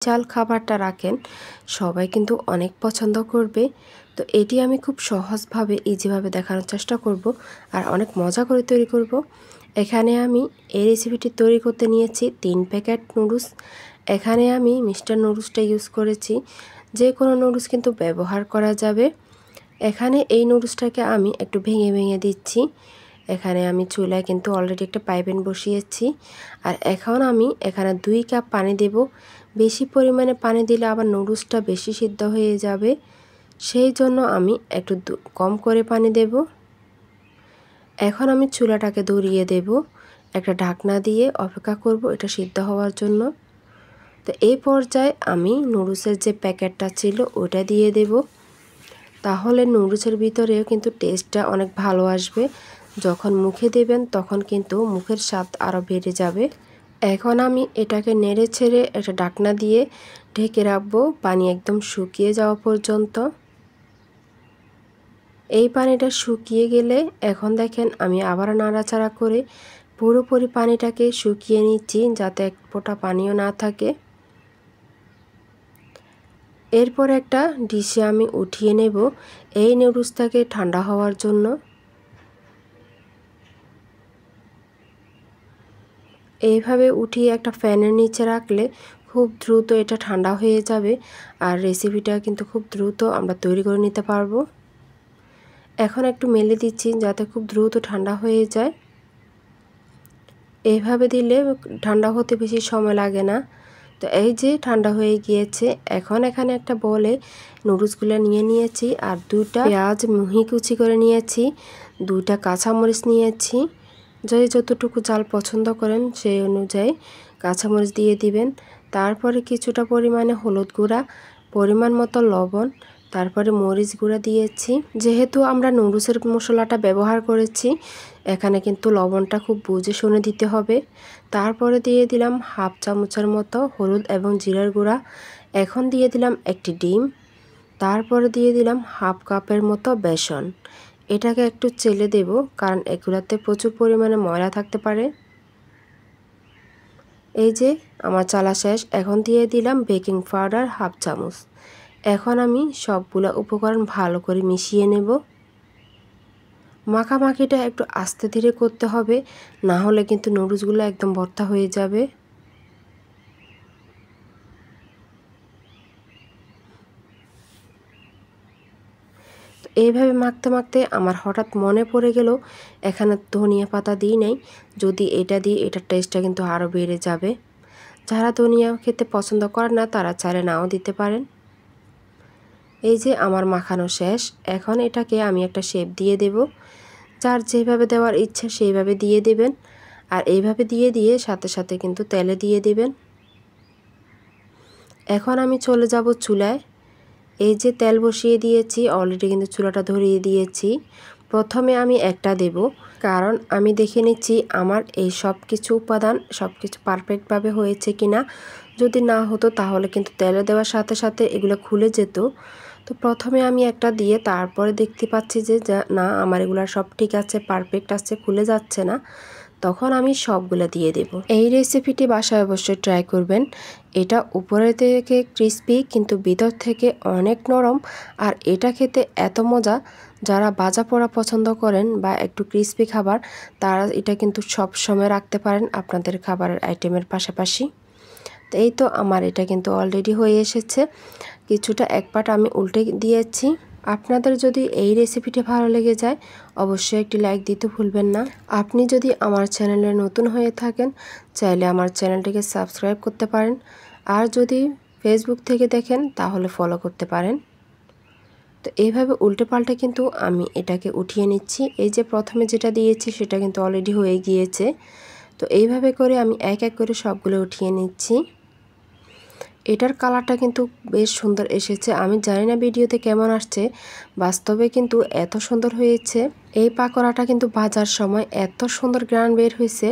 চাল খাবারটা রাখেন সবাই কিন্তু অনেক পছন্দ করবে। তো এটি আমি খুব সহজভাবে ইজিভাবে দেখানোর চেষ্টা করব আর অনেক মজা করে তৈরি করব। এখানে আমি এই রেসিপিটি তৈরি করতে নিয়েছি 3 প্যাকেট নুডলস। এখানে আমি মিস্টার নুডলসটা ইউজ করেছি, যে কোনো নুডলস কিন্তু ব্যবহার করা যাবে। এখানে এই নুডলসটাকে আমি একটু ভেঙে ভেঙে দিচ্ছি। এখানে আমি চুলায় কিন্তু অলরেডি একটা পাইপেন বসিয়েছি। আর এখন আমি এখানে 2 কাপ পানি দেব। বেশি পরিমাণে পানি দিলে আবার নুডলসটা বেশি সিদ্ধ হয়ে যাবে, সেই জন্য আমি একটু কম করে পানি দেব। এখন আমি চুলাটাকে ধরিয়ে দেব, একটা ঢাকনা দিয়ে অপেক্ষা করব এটা সিদ্ধ হওয়ার জন্য। তো এই পর্যায়ে আমি নুডলসের যে প্যাকেটটা ছিল ওটা দিয়ে দেব। তাহলে নুডলসের ভিতরেও কিন্তু টেস্টটা অনেক ভালো আসবে। যখন মুখে দেবেন তখন কিন্তু মুখের স্বাদ আরও বেড়ে যাবে। এখন আমি এটাকে নেড়ে ছেড়ে একটা ঢাকনা দিয়ে ঢেকে রাখবো পানি একদম শুকিয়ে যাওয়া পর্যন্ত। এই পানিটা শুকিয়ে গেলে এখন দেখেন আমি আবার নাড়াচাড়া করে পুরোপুরি পানিটাকে শুকিয়ে নিচ্ছি, যাতে এক ফোঁটা পানিও না থাকে। এরপর একটা ডিশে আমি উঠিয়ে নেব এই নুডলসটাকে ঠান্ডা হওয়ার জন্য। এইভাবে উঠিয়ে একটা ফ্যানের নিচে রাখলে খুব দ্রুত এটা ঠান্ডা হয়ে যাবে আর রেসিপিটা কিন্তু খুব দ্রুত আমরা তৈরি করে নিতে পারবো। এখন একটু মেলে দিচ্ছি যাতে খুব দ্রুত ঠান্ডা হয়ে যায়। এইভাবে দিলে ঠান্ডা হতে বেশি সময় লাগে না। তো এই যে ঠান্ডা হয়ে গিয়েছে, এখন এখানে একটা বলে নুডলসগুলো নিয়ে নিয়েছি আর 2টা পেঁয়াজ মিহি কুচি করে নিয়েছি, 2টা কাঁচামরিচ নিয়েছি। যে যতটুকু ঝাল পছন্দ করেন সেই অনুযায়ী কাঁচামরিচ দিয়ে দিবেন। তারপরে কিছুটা পরিমাণে হলুদ গুঁড়া, পরিমাণ মতো লবণ, তারপরে মরিচ গুঁড়া দিয়েছি। যেহেতু আমরা নুডলসের মশলাটা ব্যবহার করেছি, এখানে কিন্তু লবণটা খুব বুঝে শুনে দিতে হবে। তারপরে দিয়ে দিলাম হাফ চামচের মতো হলুদ এবং জিরার গুঁড়া। এখন দিয়ে দিলাম একটি ডিম। তারপরে দিয়ে দিলাম হাফ কাপের মতো বেসন। এটাকে একটু চেলে দেব, কারণ এগুলাতে প্রচুর পরিমাণে ময়লা থাকতে পারে। এই যে আমার চালা শেষ। এখন দিয়ে দিলাম বেকিং পাউডার হাফ চামচ। এখন আমি সবগুলো উপকরণ ভালো করে মিশিয়ে নেব। মাখামাখিটা একটু আস্তে ধীরে করতে হবে, না হলে কিন্তু নুডলসগুলো একদম ভর্তা হয়ে যাবে। এইভাবে মাখতে মাখতে আমার হঠাৎ মনে পড়ে গেল এখানে ধনিয়া পাতা দিই নাই। যদি এটা দিই এটার টেস্টটা কিন্তু আরও বেড়ে যাবে। যারা ধনিয়া খেতে পছন্দ করেন না তারা চাইলে নাও দিতে পারেন। এই যে আমার মাখানো শেষ। এখন এটাকে আমি একটা শেপ দিয়ে দেব। যার যেভাবে দেওয়ার ইচ্ছা সেইভাবে দিয়ে দেবেন। আর এইভাবে দিয়ে সাথে সাথে কিন্তু তেলে দিয়ে দিবেন। এখন আমি চলে যাব চুলায়। এই যে তেল বসিয়ে দিয়েছি, অলরেডি কিন্তু চুলাটা ধরিয়ে দিয়েছি। প্রথমে আমি একটা দেব, কারণ আমি দেখে নিচ্ছি আমার এই সব কিছু উপাদান সব কিছু পারফেক্টভাবে হয়েছে কিনা। যদি না হতো তাহলে কিন্তু তেলে দেওয়ার সাথে সাথে এগুলো খুলে যেত। তো প্রথমে আমি একটা দিয়ে তারপরে দেখতে পাচ্ছি যে না, আমার এগুলো সব ঠিক আছে, পারফেক্ট আছে, খুলে যাচ্ছে না। তখন আমি সবগুলো দিয়ে দেব। এই রেসিপিটি বাসায় অবশ্যই ট্রাই করবেন। এটা উপরে থেকে ক্রিস্পি কিন্তু ভিতর থেকে অনেক নরম। আর এটা খেতে এত মজা, যারা ভাজা পোড়া পছন্দ করেন বা একটু ক্রিস্পি খাবার, তারা এটা কিন্তু সব সময় রাখতে পারেন আপনাদের খাবারের আইটেমের পাশাপাশি। তো এই তো আমার এটা কিন্তু অলরেডি হয়ে এসেছে। কিছুটা এক পাট আমি উল্টে দিয়েছি। আপনাদের যদি এই রেসিপিটি ভালো লেগে যায় অবশ্যই একটি লাইক দিতে ভুলবেন না। আপনি যদি আমার চ্যানেলে নতুন হয়ে থাকেন চাইলে আমার চ্যানেলটিকে সাবস্ক্রাইব করতে পারেন। আর যদি ফেসবুক থেকে দেখেন তাহলে ফলো করতে পারেন। তো এইভাবে উল্টে পাল্টে কিন্তু আমি এটাকে উঠিয়ে নিচ্ছি। এই যে প্রথমে যেটা দিয়েছি সেটা কিন্তু অলরেডি হয়ে গিয়েছে। তো এইভাবে করে আমি এক এক করে সবগুলো উঠিয়ে নিচ্ছি। এটার কালারটা কিন্তু বেশ সুন্দর এসেছে। আমি জানি না ভিডিওতে কেমন আসছে, বাস্তবে কিন্তু এত সুন্দর হয়েছে। এই পাকোড়াটা কিন্তু ভাজার সময় এত সুন্দর গ্রান বের হয়েছে,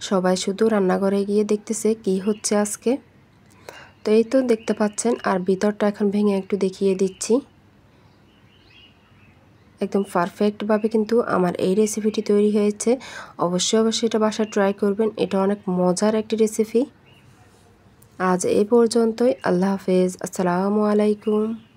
সবাই শুধু রান্নাঘরে গিয়ে দেখতেছে কি হচ্ছে আজকে। তো এই তো দেখতে পাচ্ছেন। আর ভিতরটা এখন ভেঙে একটু দেখিয়ে দিচ্ছি। একদম পারফেক্টভাবে কিন্তু আমার এই রেসিপিটি তৈরি হয়েছে। অবশ্যই এটা বাসায় ট্রাই করবেন। এটা অনেক মজার একটি রেসিপি। আজ এ পর্যন্তই। আল্লাহ হাফেজ। আসসালামু আলাইকুম।